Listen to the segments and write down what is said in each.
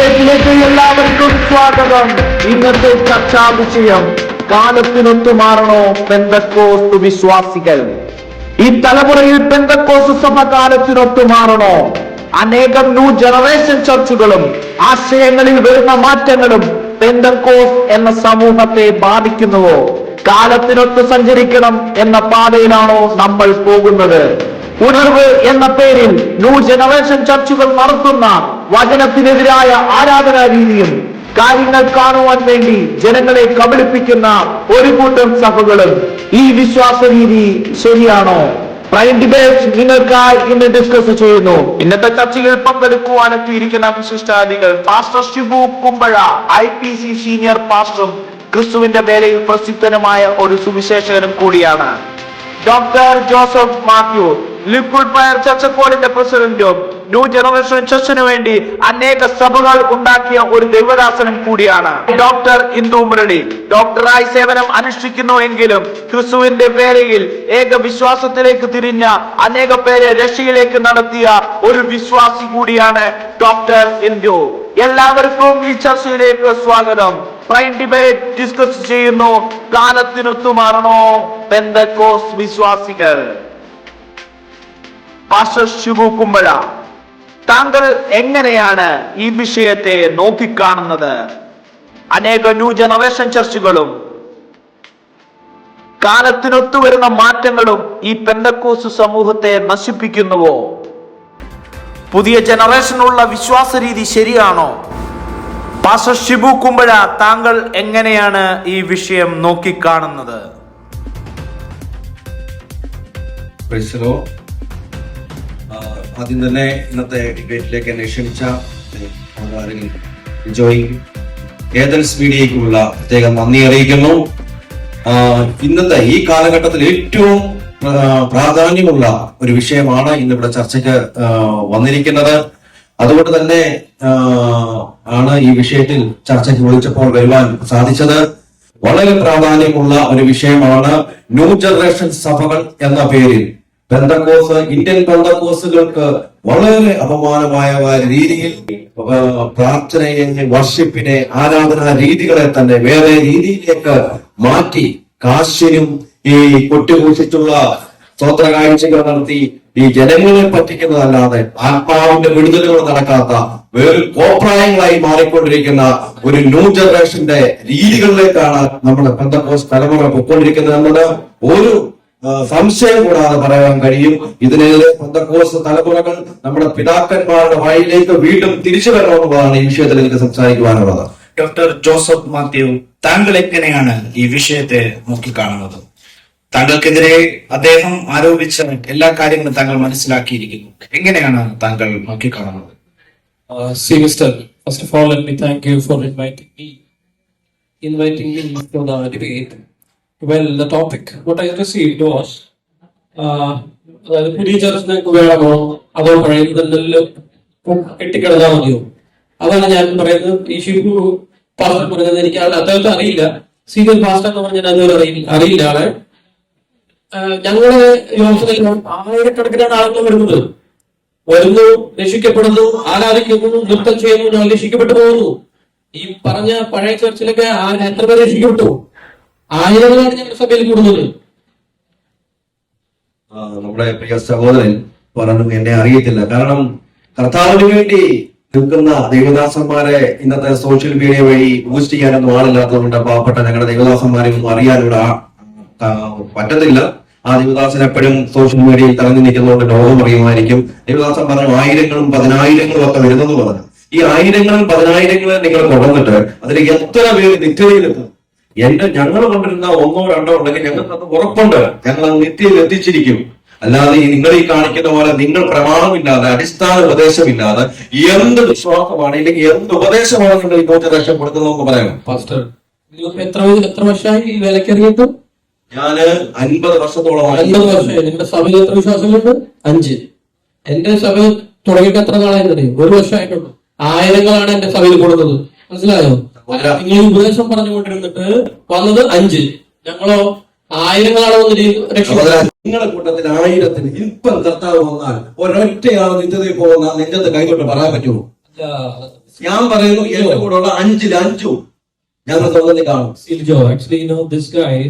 ഡിബേറ്റിലേക്ക് എല്ലാവർക്കും സ്വാഗതം. ഇന്നത്തെ ചർച്ചാ വിഷയം കാലത്തിനൊത്തു മാറണോ പെന്തക്കോസ്ത് വിശ്വാസികൾ. ഈ തലമുറയിൽ പെന്തക്കോസ്ത് സഭ കാലത്തിനൊത്തു മാറണോ? അനേകം ന്യൂ ജനറേഷൻ ചർച്ചുകളും ആശയങ്ങളിൽ വരുന്ന മാറ്റങ്ങളും പെന്തക്കോസ്ത് എന്ന സമൂഹത്തെ ബാധിക്കുന്നുവോ? കാലത്തിനൊത്ത് സഞ്ചരിക്കണം എന്ന പാതയിലാണോ നമ്മൾ പോകുന്നത്? ഉണർവ് എന്ന പേരിൽ ന്യൂ ജനറേഷൻ ചർച്ചുകൾ നടത്തുന്ന വചനത്തിനെതിരായ ആരാധനാ രീതിയും കാര്യങ്ങൾ കാണുവാൻ വേണ്ടി ജനങ്ങളെ കബളിപ്പിക്കുന്ന ഒരു കൂട്ടം സഭകളും ഈ വിശ്വാസ രീതി ശരിയാണോ? പ്രൈം ഡിബേറ്റ് നിങ്ങൾക്കായി ഇന്ന് ഡിസ്കസ് ചെയ്യുന്നു. ഇന്നത്തെ ചർച്ചയിൽ പങ്കെടുക്കുവാനെത്തിയിരിക്കുന്ന വിശിഷ്ടാതിഥികൾ pastor Shibu Kumbazha, IPC senior പാസ്റ്ററും ക്രിസ്തുവിന്റെ വേലയിൽ പ്രസിദ്ധനുമായ ഒരു സുവിശേഷകനും കൂടിയാണ്. Doctor Joseph Mathew, liquid fire ചർച്ചക്കോളിന്റെ പ്രസിഡന്റും ന്യൂ ജനറേഷൻ ചർച്ചിനു വേണ്ടി അനേക സഭകൾ ഉണ്ടാക്കിയ ഒരു ദൈവദാസനും കൂടിയാണ്. ഡോക്ടർ ഇന്ദു മുരളി, ഡോക്ടറായി സേവനം അനുഷ്ഠിക്കുന്നു എങ്കിലും ക്രിസ്തുവിന്റെ വേലയിൽ ഏക വിശ്വാസത്തിലേക്ക് തിരിഞ്ഞ അനേക പേരെ രക്ഷയിലേക്ക് നടത്തിയ ഒരു വിശ്വാസി കൂടിയാണ് ഡോക്ടർ ഇന്ദു. എല്ലാവർക്കും ഈ ചർച്ചയിലേക്ക് സ്വാഗതം. പ്രൈം ഡിബേറ്റ് ഡിസ്കസ് ചെയ്യുന്നു, കാലത്തിനൊത്തു മാറണോ പെന്തക്കോസ്ത് വിശ്വാസികൾ. പാസ്റ്റർ ഷിബു കുമ്പഴ, താങ്കൾ എങ്ങനെയാണ് ഈ വിഷയത്തെ നോക്കിക്കാണുന്നത്? അനേക ന്യൂ ജനറേഷൻ ചർച്ചുകളും കാലത്തിനൊത്തു വരുന്ന മാറ്റങ്ങളും ഈ പെന്തക്കോസ്ത് സമൂഹത്തെ നശിപ്പിക്കുന്നുവോ? പുതിയ ജനറേഷനുള്ള വിശ്വാസ രീതി ശരിയാണോ? പാസ്റ്റർ ഷിബു കുമ്പഴ, താങ്കൾ എങ്ങനെയാണ് ഈ വിഷയം നോക്കിക്കാണുന്നത്? ആദ്യം തന്നെ ഇന്നത്തെ ഡിബേറ്റിലേക്ക് എന്നെ ക്ഷണിച്ച ജോയ് ഏതൻസ് മീഡിയയ്ക്കുള്ള പ്രത്യേകം നന്ദി അറിയിക്കുന്നു. ഇന്നത്തെ ഈ കാലഘട്ടത്തിൽ ഏറ്റവും പ്രാധാന്യമുള്ള ഒരു വിഷയമാണ് ഇന്നിവിടെ ചർച്ചയ്ക്ക് വന്നിരിക്കുന്നത്. അതുകൊണ്ട് തന്നെ ആണ് ഈ വിഷയത്തിൽ ചർച്ചയ്ക്ക് വിളിച്ചപ്പോൾ വരുവാൻ സാധിച്ചത്. വളരെ പ്രാധാന്യമുള്ള ഒരു വിഷയമാണ് ന്യൂ ജനറേഷൻ സഭകൾ എന്ന പേരിൽ പെന്തക്കോസ്, ഇന്ത്യൻ പെന്തക്കോസുകൾക്ക് വളരെ അപമാനമായ രീതിയിൽ പ്രാർത്ഥനയെ, വർഷിപ്പിനെ, ആരാധനാ രീതികളെ തന്നെ വേറെ രീതിയിലേക്ക് മാറ്റി കാശിനും ഈ കൊട്ടിഘോഷിച്ചുള്ള സ്തോത്ര കാഴ്ചകൾ നടത്തി ഈ ജനങ്ങളെ പറ്റിക്കുന്നതല്ലാതെ ആത്മാവിന്റെ വിടുതലുകൾ നടക്കാത്ത വേറെ കോപ്രായങ്ങളായി മാറിക്കൊണ്ടിരിക്കുന്ന ഒരു ന്യൂ ജനറേഷന്റെ രീതികളിലേക്കാണ് നമ്മുടെ പെന്തക്കോസ് തലമുറ പൊയ്ക്കൊണ്ടിരിക്കുന്നത് എന്നത് ഒരു സംശയം കൂടാതെ പറയാൻ കഴിയും. ഇതിനെതിരെ പെന്തക്കോസ് തലമുറകൾ നമ്മുടെ പിതാക്കന്മാരുടെ വഴിയിലേക്ക് വീണ്ടും തിരിച്ചു വരണമെന്നുള്ളതാണ് ഈ വിഷയത്തിൽ എനിക്ക് സംസാരിക്കുവാനുള്ളത്. ഡോക്ടർ ജോസഫ് മാത്യു, താങ്കൾ എങ്ങനെയാണ് ഈ വിഷയത്തെ നോക്കിക്കാണുന്നത്? താങ്കൾക്കെതിരെ അദ്ദേഹം ആരോപിച്ച എല്ലാ കാര്യങ്ങളും താങ്കൾ മനസ്സിലാക്കിയിരിക്കുന്നു. എങ്ങനെയാണ് താങ്കൾ നോക്കിക്കാണുന്നത്? First of all, let me thank you for inviting me to the debate. Well, the topic, what I received was, പുതിയ ചർച്ചയ്ക്ക് വേണമോ അതോ പഴയതെല്ലാം കെട്ടിക്കിടന്നാ മതിയോ? അതാണ് ഞാൻ പറയുന്നത്. ഈ ഷിബു പാസ്റ്റർ പറഞ്ഞത് എനിക്ക് അദ്ദേഹത്തെ അറിയില്ല. സീനിയർ പാസ്റ്റർ എന്ന് പറഞ്ഞാൽ അതുപോലെ അറിയില്ല ആളെ. ഞങ്ങളുടെ യോജനയിൽ ആയിരക്കണക്കിനാണ് ആളുകൾ വരുന്നു, രക്ഷിക്കപ്പെടുന്നു, ആരാധിക്കുന്നു, നൃത്തം ചെയ്യുന്നു, ഞാൻ രക്ഷിക്കപ്പെട്ടു പോകുന്നു. ഈ പറഞ്ഞ പഴയ ചർച്ചിലൊക്കെ എത്ര പേര് രക്ഷിക്കപ്പെട്ടു? ആയിരങ്ങളാണ് ഞങ്ങളുടെ സഭയിൽ കൂടുന്നത്. നമ്മുടെ പ്രിയ സഹോദരൻ പറഞ്ഞു എന്നെ അറിയത്തില്ല. കാരണം കർത്താവിന് വേണ്ടി നിൽക്കുന്ന ദൈവദാസന്മാരെ ഇന്നത്തെ സോഷ്യൽ മീഡിയ വഴി ബൂസ്റ്റ് ചെയ്യാനൊന്നും ആളില്ലാത്തതുകൊണ്ട് പാവപ്പെട്ട ഞങ്ങളുടെ ദൈവദാസന്മാരെ ഒന്നും അറിയാനിവിടെ പറ്റത്തില്ല. ആ ദൈവദാസൻ എപ്പോഴും സോഷ്യൽ മീഡിയയിൽ തളർന്നു നിൽക്കുന്നതുകൊണ്ട് ലോകം അറിയുമായിരിക്കും. ദൈവദാസൻ പറഞ്ഞു ആയിരങ്ങളും പതിനായിരങ്ങളും ഒക്കെ വരുന്നെന്ന് പറഞ്ഞു. ഈ ആയിരങ്ങളും പതിനായിരങ്ങളും നിങ്ങൾ കൊണ്ടുവന്നിട്ട് അതിൽ എത്ര പേര് നിത്യതയിലെത്തും? ഞങ്ങൾ കൊണ്ടിരുന്ന ഒന്നോ രണ്ടോ ഉണ്ടെങ്കിൽ ഞങ്ങൾക്ക് അത് ഉറപ്പുണ്ട്, ഞങ്ങൾ നിത്യയിൽ എത്തിച്ചിരിക്കും. അല്ലാതെ നിങ്ങൾ ഈ കാണിക്കുന്ന പോലെ നിങ്ങൾ പ്രമാണമില്ലാതെ, അടിസ്ഥാന ഉപദേശമില്ലാതെ എന്ത് വിശ്വാസമാണ് ഇല്ലെങ്കിൽ എന്ത് ഉപദേശമാണ് നിങ്ങൾ ഇങ്ങോട്ട് രക്ഷപ്പെടുത്തുന്നതെന്ന് പറയാം. പാസ്റ്റർ, എത്ര വർഷമായി ഈ വിലക്കറിയിട്ട്? ഞാന് 50 വർഷത്തോളമായി. 50 വർഷമായി. നിങ്ങളുടെ സഭയിൽ എത്ര വിശ്വാസങ്ങളുണ്ട്? 5. എന്റെ സഭ തുടങ്ങിയിട്ട് എത്ര നാളായിരുന്നു? 1 വർഷമായിട്ടുള്ളൂ. ആയിരങ്ങളാണ് എന്റെ സഭയിൽ കൊടുത്തത്. മനസ്സിലായോ? നിങ്ങൾ ഉപദേശം പറഞ്ഞുകൊണ്ടിരുന്നിട്ട് വന്നത് 5, ഞങ്ങളോ ആയിരങ്ങളാണ് നിങ്ങളുടെ കൂട്ടത്തിൽ 1000 ഇപ്പം കർത്താവ് വന്നാൽ ഒരൊറ്റയാൾ നിത്യതയിൽ പോകുന്ന നെഞ്ചത്ത് കൈകൊണ്ട് പറയാൻ പറ്റുമോ? ഞാൻ പറയുന്നു എന്റെ കൂടെ ഉള്ള 5-ൽ 5 ഞാൻ സ്വന്തത്തിൽ കാണും. സിൽജോ, ആക്ച്വലി ദിസ് ഗായ്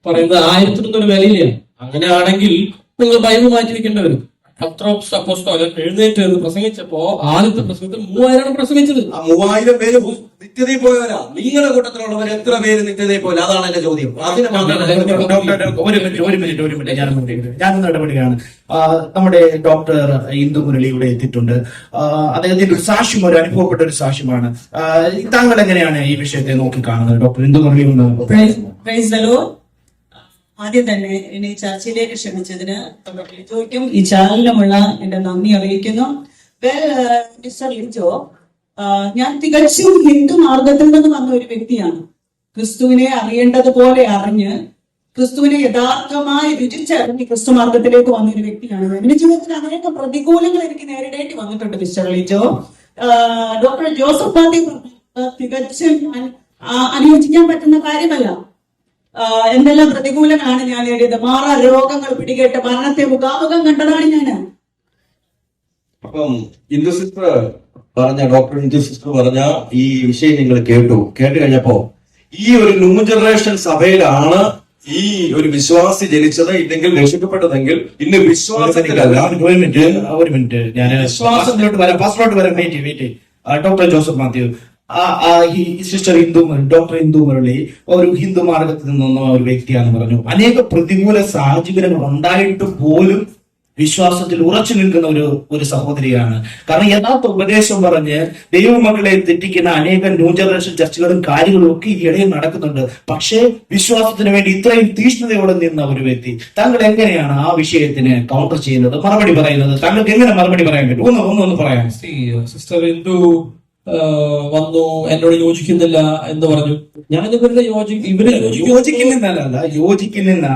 പറയുന്നത് 1000 വിലയില്ല. അങ്ങനെയാണെങ്കിൽ നിങ്ങൾ ബൈബിൾ മാറ്റി വെക്കേണ്ടി വരും. പത്രോസ് അപ്പോസ്തലൻ എഴുന്നേറ്റ് എന്ന് പ്രസംഗിച്ചപ്പോ ആദ്യത്തെ പ്രസംഗത്തിൽ 3000 പ്രസംഗിച്ചത്. 3000 പേര് നിത്യതയിൽ പോയവരാ. നിങ്ങളുടെ കൂട്ടത്തിലുള്ളവർ എത്ര പേര് നിത്യതയിൽ പോയില്ല? അതാണ് എന്റെ ചോദ്യം. അതിന് ഒരു മിനിറ്റ് ഞാനൊന്ന് ഇടപെടുകയാണ്. നമ്മുടെ ഡോക്ടർ ഇന്ദു മുരളി ഇവിടെ എത്തിയിട്ടുണ്ട്. അദ്ദേഹത്തിന്റെ ഒരു സാക്ഷ്യം, ഒരു അനുഭവപ്പെട്ട ഒരു സാക്ഷ്യമാണ്. താങ്കൾ എങ്ങനെയാണ് ഈ വിഷയത്തെ നോക്കിക്കാണുന്നത്? ഡോക്ടർ ഇന്ദു മുരളി ഒന്ന്. Praise the Lord. ആദ്യം തന്നെ എന്നെ ഈ ചർച്ചയിലേക്ക് ക്ഷണിച്ചതിന് ലിജോയ്ക്കും ഈ ചാനലിനുമുള്ള എന്റെ നന്ദി അറിയിക്കുന്നു. മിസ്റ്റർ ലിജോ, ഞാൻ തികച്ചും ഹിന്ദു മാർഗത്തിൽ നിന്ന് വന്ന ഒരു വ്യക്തിയാണ്. ക്രിസ്തുവിനെ അറിയേണ്ടതുപോലെ അറിഞ്ഞ് ക്രിസ്തുവിനെ യഥാർത്ഥമായി രുചിച്ചറിഞ്ഞ് ക്രിസ്തു മാർഗത്തിലേക്ക് വന്ന ഒരു വ്യക്തിയാണ്. എന്റെ ജീവിതത്തിൽ അനേക പ്രതികൂലങ്ങൾ എനിക്ക് നേരിടേണ്ടി വന്നിട്ടുണ്ട് mister Lijo. Doctor Joseph Mathew തികച്ചും അനുയോജിക്കാൻ പറ്റുന്ന കാര്യമല്ല. എന്തെല്ലാം പ്രതികൂലങ്ങളാണ് ഞാൻ നേടിയത്. മാറാ രോഗങ്ങൾ പിടികേട്ട് മരണത്തെ മുഖാമുഖം കണ്ടതാണ് ഞാൻ. അപ്പം ഇന്ദു സിസ്റ്റർ പറഞ്ഞ, ഡോക്ടർ ഇന്ദു സിസ്റ്റർ പറഞ്ഞ ഈ വിഷയം നിങ്ങൾ കേട്ടു കഴിഞ്ഞപ്പോ ഈ ഒരു ന്യൂ ജനറേഷൻ സഭയിലാണ് ഈ ഒരു വിശ്വാസി ജനിച്ചത്, ഇല്ലെങ്കിൽ രക്ഷിക്കപ്പെട്ടതെങ്കിൽ ഇന്ന് വിശ്വാസത്തിലല്ല. ഒരു മിനിറ്റ് ഞാൻ വിശ്വാസത്തിലോട്ട് വരാം, പാസ്റ്ററോട്ട് വരാം. Wait. Doctor Joseph Mathew, sister doctor Indu Murali ഒരു ഹിന്ദു മാർഗത്തിൽ നിന്ന ഒരു വ്യക്തിയാണെന്ന് പറഞ്ഞു. അനേക പ്രതികൂല സാഹചര്യങ്ങൾ ഉണ്ടായിട്ട് പോലും വിശ്വാസത്തിൽ ഉറച്ചു നിൽക്കുന്ന ഒരു സഹോദരിയാണ്. കാരണം യഥാർത്ഥ ഉപദേശം പറഞ്ഞ് ദൈവമക്കളെ തെറ്റിക്കുന്ന അനേക ന്യൂ ജനറേഷൻ ചർച്ചകളും കാര്യങ്ങളും ഒക്കെ ഈ ഇടയിൽ നടക്കുന്നുണ്ട്. പക്ഷേ വിശ്വാസത്തിന് വേണ്ടി ഇത്രയും തീഷ്ണതയോടെ നിന്ന ഒരു വ്യക്തി. താങ്കൾ എങ്ങനെയാണ് ആ വിഷയത്തിന് കൗണ്ടർ ചെയ്യുന്നത്, മറുപടി പറയുന്നത്? താങ്കൾക്ക് എങ്ങനെ മറുപടി പറയാൻ പറ്റും? ഒന്ന് പറയാം. സിസ്റ്റർ ഹിന്ദു വന്നു എന്നോട് യോജിക്കുന്നില്ല എന്ന് പറഞ്ഞു. ഞാൻ ഇവരുടെ യോജിക്കുന്നില്ല.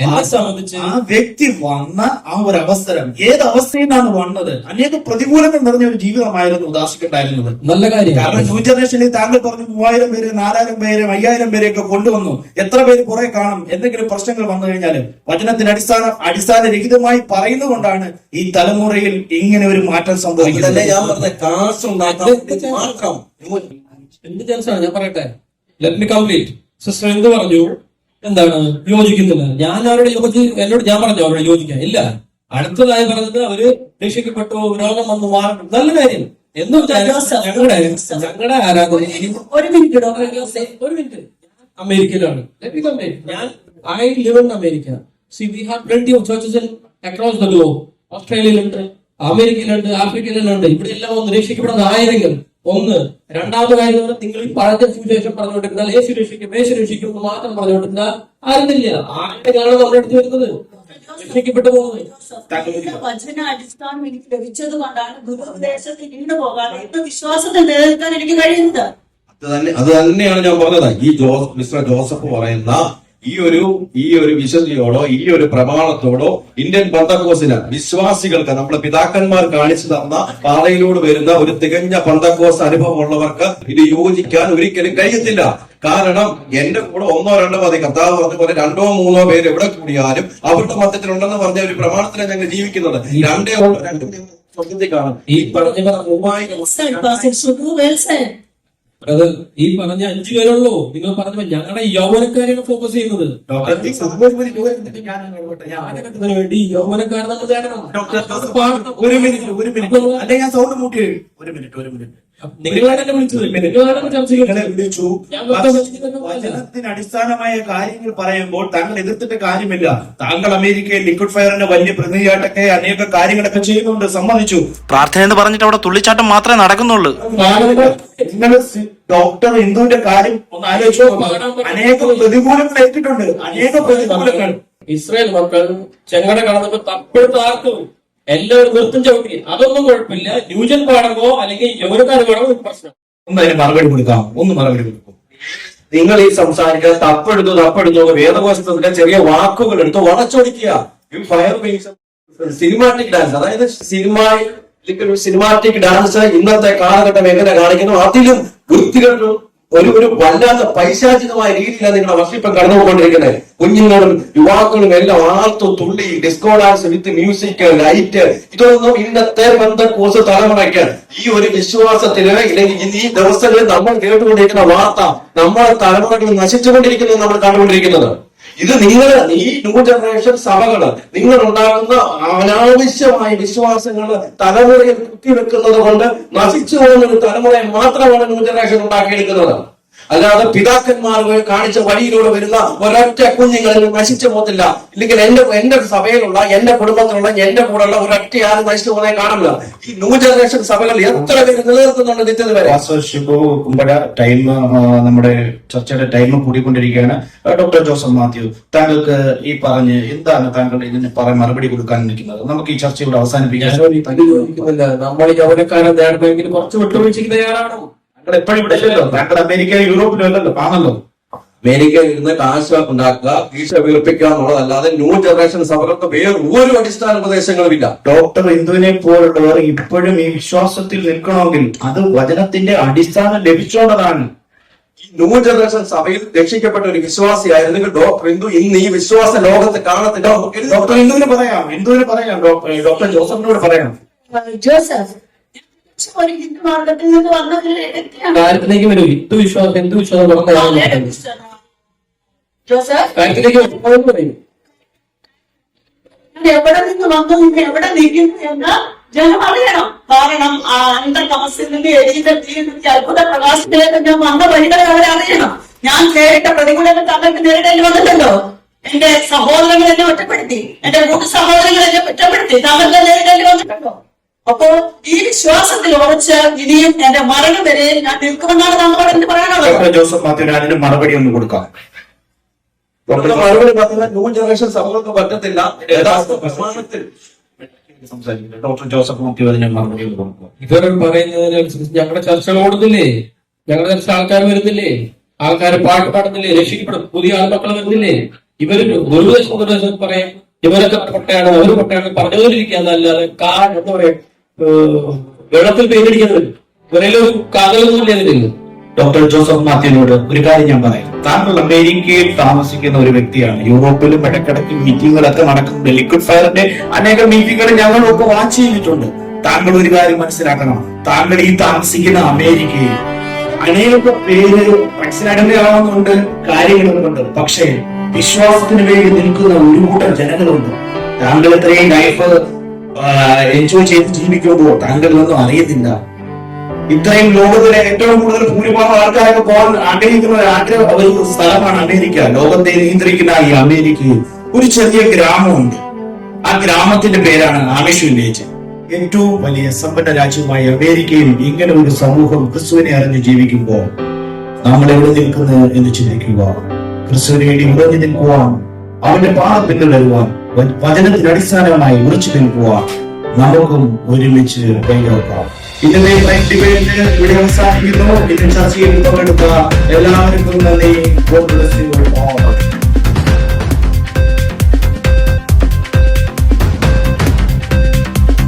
എന്നെ സംബന്ധിച്ച് ആ വ്യക്തി വന്ന ആ ഒരു അവസരം ഏത് അവസ്ഥയിൽ നിന്നാണ് വന്നത്? അനേക പ്രതികൂലങ്ങൾ നിറഞ്ഞ ഒരു ജീവിതമായിരുന്നു ഉദാസിക്കുണ്ടായിരുന്നത്. നല്ല കാര്യം. കാരണം ന്യൂ ജനറേഷനിൽ താങ്കൾ പറഞ്ഞു 3000 പേര് 4000 പേര് 5000 പേരെയൊക്കെ കൊണ്ടുവന്നു. എത്ര പേര് കുറെ കാണും? എന്തെങ്കിലും പ്രശ്നങ്ങൾ വന്നു കഴിഞ്ഞാൽ വചനത്തിന് അടിസ്ഥാനരഹിതമായി പറയുന്നതുകൊണ്ടാണ് ഈ തലമുറയിൽ ഇങ്ങനെ ഒരു മാറ്റം സംഭവിക്കുന്നത്. ഞാൻ പറഞ്ഞ കാശുണ്ടാക്കാൻ മാത്രം എന്ത് ചാൻസാണ്? ഞാൻ പറയട്ടെ, ലെറ്റ് മി കംപ്ലീറ്റ്. സിസ്റ്റർ എന്ത് പറഞ്ഞു? എന്താണ് യോജിക്കുന്നില്ല? ഞാൻ അവരുടെ എന്നോട് ഞാൻ പറഞ്ഞു അവരുടെ യോജിക്കാൻ ഇല്ല. അടുത്തതായി പറഞ്ഞത് അവര് രക്ഷിക്കപ്പെട്ടു, രോഗം വന്നു മാറും. നല്ല കാര്യം. എന്ന് വെച്ചാൽ ഞങ്ങളുടെ ആരാധന ഒരു മിനിറ്റ് ഡോക്ടർ ജോസഫ്, ഒരു മിനിറ്റ്. അമേരിക്കയിലാണ്. ഞാൻ I live in America. See we have plenty of churches across the globe. ഓസ്ട്രേലിയയിലുണ്ട്, അമേരിക്കയിലുണ്ട്, ആഫ്രിക്കയിലുണ്ട്. ഇവിടെ എല്ലാം ഒന്ന് രക്ഷിക്കപ്പെടുന്ന ആയിരങ്ങൾ. ഒന്ന്. രണ്ടാമത്തെ കാര്യം, നിങ്ങൾ ഈ പറഞ്ഞ സുവിശേഷം പറഞ്ഞുകൊണ്ടിരുന്നാൽ യേശു രക്ഷിക്കും മാത്രം പറഞ്ഞുകൊണ്ടിരുന്നാൽ ആരുന്നില്ല. ആരുടെയാണ് നമ്മുടെ അടുത്ത് വരുന്നത്? രക്ഷിക്കപ്പെട്ടു പോകുന്നത്. വചന അടിസ്ഥാനം എനിക്ക് ലഭിച്ചത് കൊണ്ടാണ് ദുരുപദേശത്തിൽ വീണ് പോകാതെ ഇന്ന് വിശ്വാസത്തിൽ നിലനിൽക്കാൻ എനിക്ക് കഴിയുന്നത്. അത് തന്നെയാണ് ഞാൻ പറഞ്ഞത്. ഈ മിസ്റ്റർ ജോസഫ് പറയുന്ന ഈ ഒരു വിശുദ്ധിയോടോ ഈ ഒരു പ്രമാണത്തോടോ ഇന്ത്യൻ പെന്തക്കോസിന് വിശ്വാസികൾക്ക് നമ്മുടെ പിതാക്കന്മാർ കാണിച്ചു തന്ന പാതയിലൂടെ വരുന്ന ഒരു തികഞ്ഞ പെന്തക്കോസ് അനുഭവം ഉള്ളവർക്ക് ഇത് യോജിക്കാൻ ഒരിക്കലും കഴിയത്തില്ല. കാരണം എന്റെ കൂടെ 1-2 മതി. കർത്താവ് പറഞ്ഞ പോലെ 2-3 പേര് എവിടെ കൂടിയാലും അവരുടെ മധ്യത്തിലുണ്ടെന്ന് പറഞ്ഞ ഒരു പ്രമാണത്തിലാണ് ഞങ്ങൾ ജീവിക്കുന്നത്. 2 സ്വർഗത്തിൽ കാണാം. ഈ പറഞ്ഞ 5 പേരുള്ളൂ. നിങ്ങൾ പറഞ്ഞ ഞങ്ങളുടെ യൗവനക്കാരെയാണ് ഫോക്കസ് ചെയ്യുന്നത്. വേണ്ടി യൗവനക്കാരെ നമ്മൾ തേടണം. ഒരു മിനിറ്റ് അല്ലെ, ഞാൻ സൗണ്ട് മൂട്ടി. ഒരു മിനിറ്റ് നിങ്ങളാണ് എന്നെ വിളിച്ചത്. നിങ്ങളാണ് ചർച്ച വിളിച്ചു. വചനത്തിന് അടിസ്ഥാനമായ കാര്യങ്ങൾ പറയുമ്പോൾ താങ്കൾ എതിർത്തിട്ട് കാര്യമില്ല. താങ്കൾ അമേരിക്കയിൽ ലിക്വിഡ് ഫയറിന്റെ വലിയ പ്രതിനിധിയായിട്ടൊക്കെ അനേക കാര്യങ്ങളൊക്കെ ചെയ്യുന്നുണ്ട്, സമ്മതിച്ചു. പ്രാർത്ഥന എന്ന് പറഞ്ഞിട്ട് അവിടെ തുള്ളിച്ചാട്ടം മാത്രമേ നടക്കുന്നുള്ളൂ. നിങ്ങൾ ഡോക്ടർ ഹിന്ദുവിന്റെ കാര്യം ഒന്ന് ആലോചിച്ചോ. അനേക പ്രതികൂലങ്ങൾ ഏറ്റിട്ടുണ്ട്, അനേക പ്രതികൂലങ്ങൾ. ഇസ്രായേൽ മക്കൾ ചെങ്ങട കടന്നപ്പോ തപ്പെടുത്ത് ആർക്കും എല്ലാവരും നൃത്തം ചവിട്ടി. അതൊന്നും കുഴപ്പമില്ല. ന്യൂജൻ പാടമോ അല്ലെങ്കിൽ യൗവനക്കാർ പാടമോ പ്രശ്നം. ഒന്ന് മറുപടി കൊടുക്കാം. നിങ്ങൾ ഈ സംസാരിക്കുക തപ്പെടുത്തു വേദകോശത്തിന്റെ ചെറിയ വാക്കുകൾ എടുത്ത് വളച്ചൊടിക്കുക. ഫയർ മീൻസ് സിനിമാറ്റിക് ഡാൻസ്, അതായത് സിനിമാറ്റിക് ഡാൻസ് ഇന്നത്തെ കാലഘട്ടം എങ്ങനെ കാണിക്കുന്നു അതിലും വൃത്തികെട്ടും ഒരു വല്ലാത്ത പൈശാചികമായ രീതിയിലാണ് നിങ്ങളുടെ വർഷിപ്പം കടന്നുപോയിക്കൊണ്ടിരിക്കുന്നത്. കുഞ്ഞുങ്ങളും യുവാക്കളും എല്ലാം ആർത്തും തുള്ളി disco dance with music light, ഇതൊന്നും ഇന്നത്തെ പെന്തക്കോസ്ത് തലമുറയ്ക്ക് ഈ ഒരു വിശ്വാസത്തില് ഇല്ലെങ്കിൽ ഈ ദിവസങ്ങളിൽ നമ്മൾ കേട്ടുകൊണ്ടിരിക്കുന്ന വാർത്ത നമ്മളെ തലമുറകൾ നശിച്ചുകൊണ്ടിരിക്കുന്നത് നമ്മൾ കണ്ടുകൊണ്ടിരിക്കുന്നത്. ഇത് നിങ്ങൾ ഈ ന്യൂ ജനറേഷൻ സഭകള് നിങ്ങൾ ഉണ്ടാകുന്ന അനാവശ്യമായ വിശ്വാസങ്ങൾ തലമുറയിൽ കുത്തിവെക്കുന്നത് കൊണ്ട് നശിച്ചു പോകുന്ന ഒരു തലമുറയെ മാത്രമാണ് ന്യൂ ജനറേഷൻ ഉണ്ടാക്കിയെടുക്കുന്നത്. അല്ലാതെ പിതാക്കന്മാർ കാണിച്ച വഴിയിലൂടെ വരുന്ന ഒരൊറ്റ കുഞ്ഞുങ്ങളിൽ നശിച്ചു പോകത്തില്ല. ഇല്ലെങ്കിൽ എന്റെ സഭയിലുള്ള, എന്റെ കുടുംബത്തിലുള്ള, എന്റെ കൂടെയുള്ള ഒരൊറ്റ ആരും നശിച്ചു പോകുന്നേ കാണില്ല. ഈ ന്യൂ ജനറേഷൻ സഭകൾ എത്ര പേര് നിലനിർത്തുന്നുണ്ട് നിത്യത വരെ. കുമ്പഴ ടൈം, നമ്മുടെ ചർച്ചയുടെ ടൈം കൂടിക്കൊണ്ടിരിക്കുകയാണ്. ഡോക്ടർ ജോസഫ് മാത്യു, താങ്കൾക്ക് ഈ പറഞ്ഞ് എന്താണ് താങ്കൾ ഇതിന് മറുപടി കൊടുക്കാൻ നിൽക്കുന്നത്? നമുക്ക് ഈ ചർച്ച ഇവിടെ അവസാനിപ്പിക്കാൻ. നമ്മൾ യൗവനക്കാരൻ നേടണമെങ്കിൽ കുറച്ച് വിട്ടുവീഴ്ചയ്ക്ക് തയ്യാറാണോ? താങ്കൾ എപ്പോഴും ഇവിടെ ഇല്ലല്ലോ, താങ്കൾ അമേരിക്കയിലും യൂറോപ്പിലും അല്ലല്ലോ, ആണല്ലോ. അമേരിക്കയിൽ ഇരുന്ന് കാശ് ഉണ്ടാക്കുക, ഈശ വീർപ്പിക്കുക എന്നുള്ളതല്ലാതെ ന്യൂ ജനറേഷൻ സഭകൾക്ക് വേറെ ഒരു അടിസ്ഥാന ഉപദേശങ്ങളുമില്ല. ഡോക്ടർ ഇന്ദുവിനെ പോലുള്ളവർ ഇപ്പോഴും ഈ വിശ്വാസത്തിൽ നിൽക്കണമെങ്കിൽ അത് വചനത്തിന്റെ അടിസ്ഥാനം ലഭിച്ചോണ്ടതാണ്. ഈ ന്യൂ ജനറേഷൻ സഭയിൽ രക്ഷിക്കപ്പെട്ട ഒരു വിശ്വാസിയായിരുന്നെങ്കിൽ ഡോക്ടർ ഇന്ദു ഇന്ന് ഈ വിശ്വാസ ലോകത്ത് കാണത്തില്ല. ഡോക്ടർ ഇന്ദുവിന് പറയാം, ഡോക്ടർ ജോസഫിനോട് പറയാം. ജോസഫ് ഒരു ഹിന്ദു മാർഗത്തിൽ നിന്ന് വന്ന ഒരു വ്യക്തിയാണ്. കാര്യത്തിലേക്ക് വരും. ഹിന്ദു വിശ്വാസം ജോസഫ് കാര്യത്തിലേക്ക് പറയും. എവിടെ നിന്ന് വന്നു, നിങ്ങൾ എവിടെ നിൽക്കുന്നു എന്ന് ജനം അറിയണം. കാരണം ആ അന്തർതമസിൽ നിന്ന് എഴുതി അത്ഭുത പ്രകാശത്തിലേക്ക് ഞാൻ വന്ന വഴികളെ അവരറിയണം. ഞാൻ നേരിട്ട പ്രതികൂലങ്ങൾ താങ്കൾക്ക് നേരിടേണ്ടി വന്നില്ലല്ലോ. എന്റെ സഹോദരങ്ങൾ എന്നെ ഒറ്റപ്പെടുത്തി, എന്റെ കൂട്ടു സഹോദരങ്ങൾ എന്നെ ഒറ്റപ്പെടുത്തി, താങ്കൾക്ക് നേരിടേണ്ടി വന്നിട്ടുണ്ടോ? അപ്പോൾ ഈ വിശ്വാസത്തിൽ ഉറച്ച് ഇനിയും എന്റെ മരണം വരെ ഞാൻ നിൽക്കുമെന്നാണ് താങ്കളോട് എനിക്ക് പറയാനുള്ളത്. ഡോക്ടർ ജോസഫ് മാത്യുവിന് അതിന് മറുപടി ഒന്ന് കൊടുക്കാം. മറുപടി പറഞ്ഞാൽ ന്യൂ ജനറേഷൻ സഭകൾക്ക് പറ്റത്തില്ല. യഥാർത്ഥ പ്രമാണത്തിൽ സംസാരിക്കുന്നത് ഡോക്ടർ ജോസഫ് മാത്യു അതിന് മറുപടി ഒന്ന് കൊടുക്കാം. ഇവർ പറയുന്നതിനനുസരിച്ച് ഞങ്ങളുടെ ചർച്ചകൾ ഓടുന്നില്ലേ? ഞങ്ങളുടെ ചർച്ച ആൾക്കാർ വരുന്നില്ലേ? ആൾക്കാർ പാട്ട് പാടുന്നില്ലേ? രക്ഷിക്കപ്പെടും. പുതിയ ആൾമക്കൾ വരുന്നില്ലേ? ഇവര് ഗുരുദേശം പറയാം, ഇവരൊക്കെ പൊട്ടയാണ്, അവര് പൊട്ടയാണ് പറഞ്ഞുകൊണ്ടിരിക്കുക എന്നല്ലാതെ എന്താ പറയാ, വെള്ളത്തിൽ പെയിന്റടിക്കുന്നത് ഇവരെല്ലാം ഒരു കാതലൊന്നുമില്ല അതിന്. ഡോക്ടർ ജോസഫ് മാത്യുവിനോട് ഒരു കാര്യം ഞാൻ പറയാം. താങ്കൾ അമേരിക്കയിൽ താമസിക്കുന്ന ഒരു വ്യക്തിയാണ്. യൂറോപ്പിലും ഇടയ്ക്കിടയ്ക്ക് മീറ്റിങ്ങുകളൊക്കെ നടക്കുന്നുണ്ട്. ലിക്വിഡ് ഫയറിന്റെ അനേക മീറ്റിങ്ങുകൾ ഞങ്ങളൊക്കെ വാച്ച് ചെയ്തിട്ടുണ്ട്. താങ്കൾ ഒരു കാര്യം മനസ്സിലാക്കണം. താങ്കൾ ഈ താമസിക്കുന്ന അമേരിക്കയിൽ അനേക പേര് മനസ്സിലാകുന്നതാവുന്നുണ്ട്, കാര്യങ്ങളുണ്ട്. പക്ഷേ വിശ്വാസത്തിന് വേണ്ടി നിൽക്കുന്ന ഒരു കൂട്ടം ജനങ്ങളുണ്ട്. താങ്കൾ ഇത്രയും ലൈഫ് എൻജോയ് ചെയ്ത് ജീവിക്കുമ്പോൾ താങ്കൾ ഒന്നും അറിയത്തില്ല. ഇത്രയും ലോകത്തിലെ ഏറ്റവും കൂടുതൽ ഭൂരിഭാഗം ആൾക്കാരൊക്കെ പോകാൻ ആഗ്രഹിക്കുന്ന ഒരു സ്ഥലമാണ് അമേരിക്ക. ലോകത്തെ നിയന്ത്രിക്കുന്ന ഈ അമേരിക്കയിൽ ഒരു ചെറിയ ഗ്രാമമുണ്ട്. ആ ഗ്രാമത്തിന്റെ പേരാണ് ആമിഷ് വില്ലേജ്. ഏറ്റവും വലിയ സമ്പന്ന രാജ്യമായ അമേരിക്കയിൽ ഇങ്ങനെ ഒരു സമൂഹം ക്രിസ്തുവിനെ അറിഞ്ഞ് ജീവിക്കുമ്പോൾ നമ്മൾ എവിടെ നിൽക്കുന്നത് എന്ന് ചിന്തിക്കുക. ക്രിസ്തുവിന് വേണ്ടി ഉറഞ്ഞു നിൽക്കുവാൻ, അവന്റെ പാഠം പിന്തുടരുവാൻ, വചനത്തിന് അടിസ്ഥാനമായി ഉറച്ചു നിൽക്കുവാൻ നമുക്കും ഒരുമിച്ച് കൈകോർക്കാം. ഇതിന്റെ ഡിബേറ്റ് ഇവിടെ അവസാനിക്കുന്നു. ഇതിന്റെ ചർച്ചയിൽ പങ്കെടുത്ത എല്ലാവർക്കും നന്ദി.